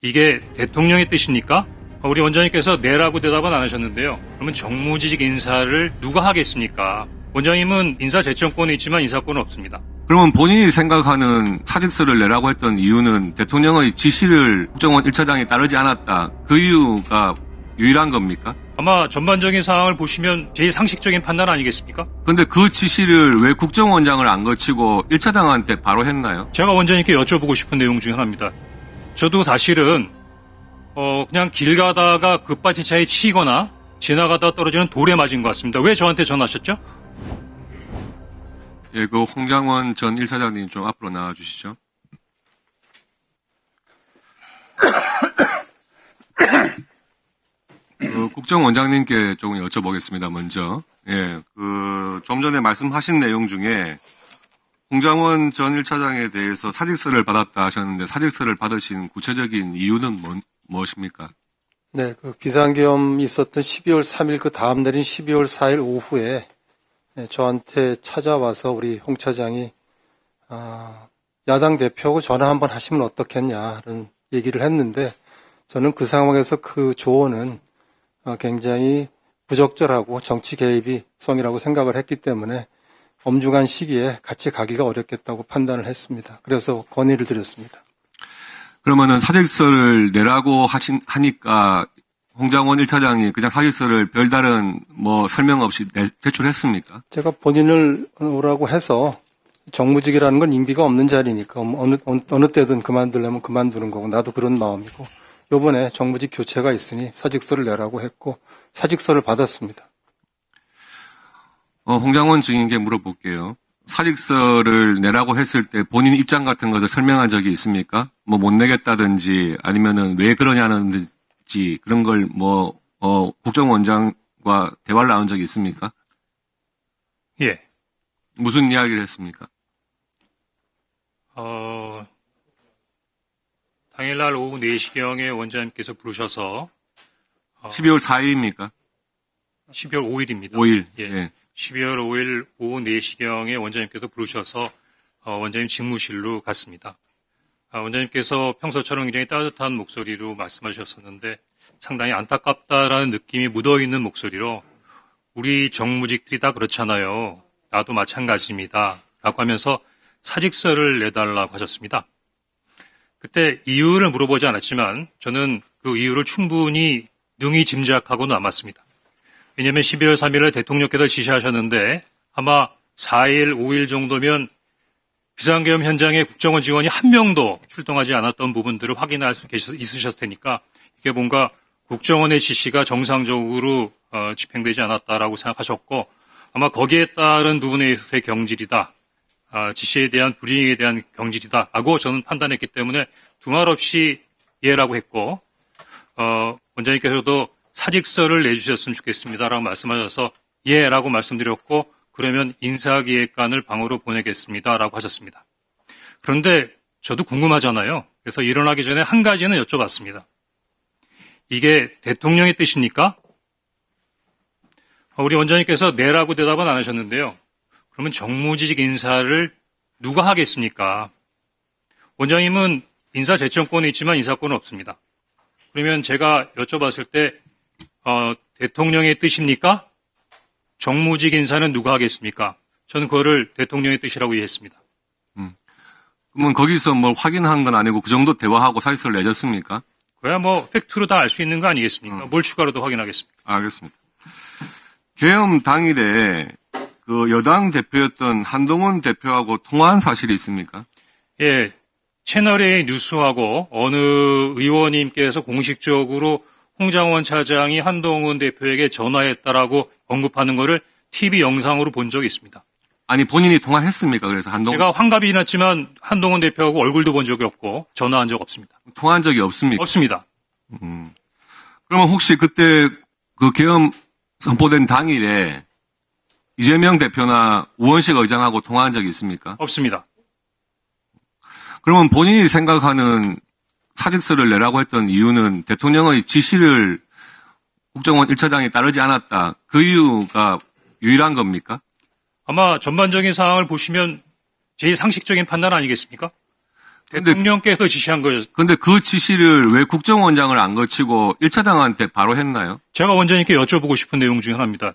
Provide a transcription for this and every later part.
이게 대통령의 뜻입니까? 우리 원장님께서 네라고 대답은 안 하셨는데요. 그러면 정무직 인사를 누가 하겠습니까? 원장님은 인사 제청권은 있지만 인사권은 없습니다. 그러면 본인이 생각하는 사직서를 내라고 했던 이유는 대통령의 지시를 국정원 1차장이 따르지 않았다. 그 이유가 유일한 겁니까? 아마 전반적인 상황을 보시면 제일 상식적인 판단 아니겠습니까? 근데 그 지시를 왜 국정원장을 안 거치고 1차장한테 바로 했나요? 제가 원장님께 여쭤보고 싶은 내용 중 하나입니다. 저도 사실은 그냥 길 가다가 급발진 차에 치이거나 지나가다 떨어지는 돌에 맞은 것 같습니다. 왜 저한테 전화하셨죠? 예, 그 홍장원 전 1차장님 좀 앞으로 나와 주시죠. 국정원장님께 조금 여쭤보겠습니다, 먼저. 예, 좀 전에 말씀하신 내용 중에 홍장원 전 1차장에 대해서 사직서를 받았다 하셨는데 사직서를 받으신 구체적인 이유는 무엇입니까? 네, 그 비상계엄이 있었던 12월 3일 그 다음 날인 12월 4일 오후에 저한테 찾아와서 우리 홍 차장이 야당 대표하고 전화 한번 하시면 어떻겠냐는 얘기를 했는데 저는 그 상황에서 그 조언은 굉장히 부적절하고 정치 개입이 성이라고 생각을 했기 때문에 엄중한 시기에 같이 가기가 어렵겠다고 판단을 했습니다. 그래서 건의를 드렸습니다. 그러면은 사직서를 내라고 하니까 홍장원 1차장이 그냥 사직서를 별다른 설명 없이 제출했습니까? 제가 본인을 오라고 해서 정무직이라는 건 임기가 없는 자리니까 어느 때든 그만두려면 그만두는 거고 나도 그런 마음이고 요번에 정무직 교체가 있으니 사직서를 내라고 했고 사직서를 받았습니다. 홍장원 증인께 물어볼게요. 사직서를 내라고 했을 때 본인 입장 같은 것을 설명한 적이 있습니까? 못 내겠다든지 아니면은 왜 그러냐는지 그런 걸 국정원장과 대화를 나눈 적이 있습니까? 예. 무슨 이야기를 했습니까? 당일날 오후 4시경에 원장님께서 부르셔서 12월 4일입니까? 12월 5일입니다. 5일. 예. 예. 12월 5일 오후 4시경에 원장님께서 부르셔서 원장님 직무실로 갔습니다. 원장님께서 평소처럼 굉장히 따뜻한 목소리로 말씀하셨었는데 상당히 안타깝다라는 느낌이 묻어있는 목소리로 우리 정무직들이 다 그렇잖아요. 나도 마찬가지입니다. 라고 하면서 사직서를 내달라고 하셨습니다. 그때 이유를 물어보지 않았지만 저는 그 이유를 충분히 능히 짐작하고 남았습니다. 왜냐하면 12월 3일에 대통령께서 지시하셨는데 아마 4일, 5일 정도면 비상계엄 현장에 국정원 직원이 한 명도 출동하지 않았던 부분들을 확인할 수 있으셨을 테니까 이게 뭔가 국정원의 지시가 정상적으로 집행되지 않았다라고 생각하셨고 아마 거기에 따른 부분에 있어서의 경질이다. 지시에 대한 불이행에 대한 경질이다라고 저는 판단했기 때문에 두말 없이 예라고 했고 원장님께서도 사직서를 내주셨으면 좋겠습니다라고 말씀하셔서 예라고 말씀드렸고 그러면 인사기획관을 방으로 보내겠습니다라고 하셨습니다. 그런데 저도 궁금하잖아요. 그래서 일어나기 전에 한 가지는 여쭤봤습니다. 이게 대통령의 뜻입니까? 우리 원장님께서 네라고 대답은 안 하셨는데요. 그러면 정무직 인사를 누가 하겠습니까? 원장님은 인사 제청권은 있지만 인사권은 없습니다. 그러면 제가 여쭤봤을 때 대통령의 뜻입니까? 정무직 인사는 누가 하겠습니까? 저는 그거를 대통령의 뜻이라고 이해했습니다. 그러면 거기서 확인한 건 아니고 그 정도 대화하고 사직서를 내줬습니까? 그야 팩트로 다 알 수 있는 거 아니겠습니까? 뭘 추가로도 확인하겠습니까? 알겠습니다. 계엄 당일에 그 여당 대표였던 한동훈 대표하고 통화한 사실이 있습니까? 예, 채널A 뉴스하고 어느 의원님께서 공식적으로 홍장원 차장이 한동훈 대표에게 전화했다라고 언급하는 거를 TV 영상으로 본 적이 있습니다. 아니 본인이 통화했습니까? 그래서 제가 환갑이 났지만 한동훈 대표하고 얼굴도 본 적이 없고 전화한 적 없습니다. 통화한 적이 없습니까? 없습니다. 그러면 혹시 그때 그 계엄 선포된 당일에 이재명 대표나 우원식 의장하고 통화한 적이 있습니까? 없습니다. 그러면 본인이 생각하는 사직서를 내라고 했던 이유는 대통령의 지시를 국정원 1차장이 따르지 않았다. 그 이유가 유일한 겁니까? 아마 전반적인 상황을 보시면 제일 상식적인 판단 아니겠습니까? 근데- 대통령께서 지시한 거예요. 근데 그 지시를 왜 국정원장을 안 거치고 1차장한테 바로 했나요? 제가 원장님께 여쭤보고 싶은 내용 중에 하나입니다.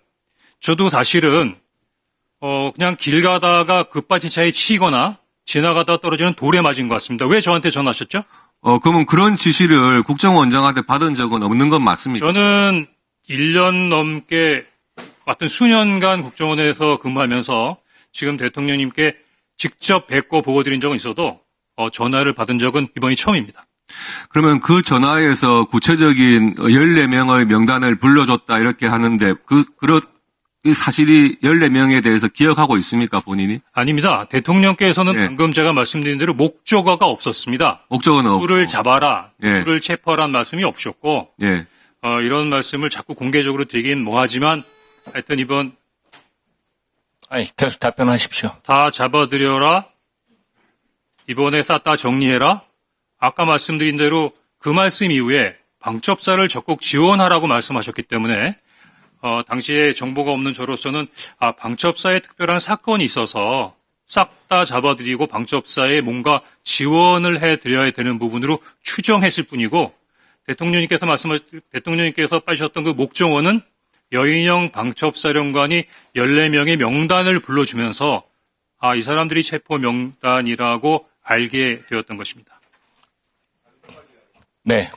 저도 사실은 그냥 길 가다가 급발진 차에 치이거나 지나가다 떨어지는 돌에 맞은 것 같습니다. 왜 저한테 전화하셨죠? 그러면 그런 지시를 국정원장한테 받은 적은 없는 건 맞습니까? 저는 1년 넘게 같은 수년간 국정원에서 근무하면서 지금 대통령님께 직접 뵙고 보고 드린 적은 있어도 전화를 받은 적은 이번이 처음입니다. 그러면 그 전화에서 구체적인 14명의 명단을 불러줬다 이렇게 하는데 이 사실이 14명에 대해서 기억하고 있습니까, 본인이? 아닙니다. 대통령께서는 예. 방금 제가 말씀드린 대로 목적어가 없었습니다. 목적은 없고. 누구를 잡아라, 예. 누구를 체포하라는 말씀이 없었고 예. 이런 말씀을 자꾸 공개적으로 드리긴 뭐하지만 하여튼 이번 아니, 계속 답변하십시오. 다 잡아들여라, 이번에 쌌다 정리해라. 아까 말씀드린 대로 그 말씀 이후에 방첩사를 적극 지원하라고 말씀하셨기 때문에 당시에 정보가 없는 저로서는 방첩사에 특별한 사건이 있어서 싹 다 잡아들이고 방첩사에 뭔가 지원을 해드려야 되는 부분으로 추정했을 뿐이고 대통령님께서 빠지셨던 그 목정원은 여인영 방첩사령관이 14명의 명단을 불러주면서 이 사람들이 체포 명단이라고 알게 되었던 것입니다. 네.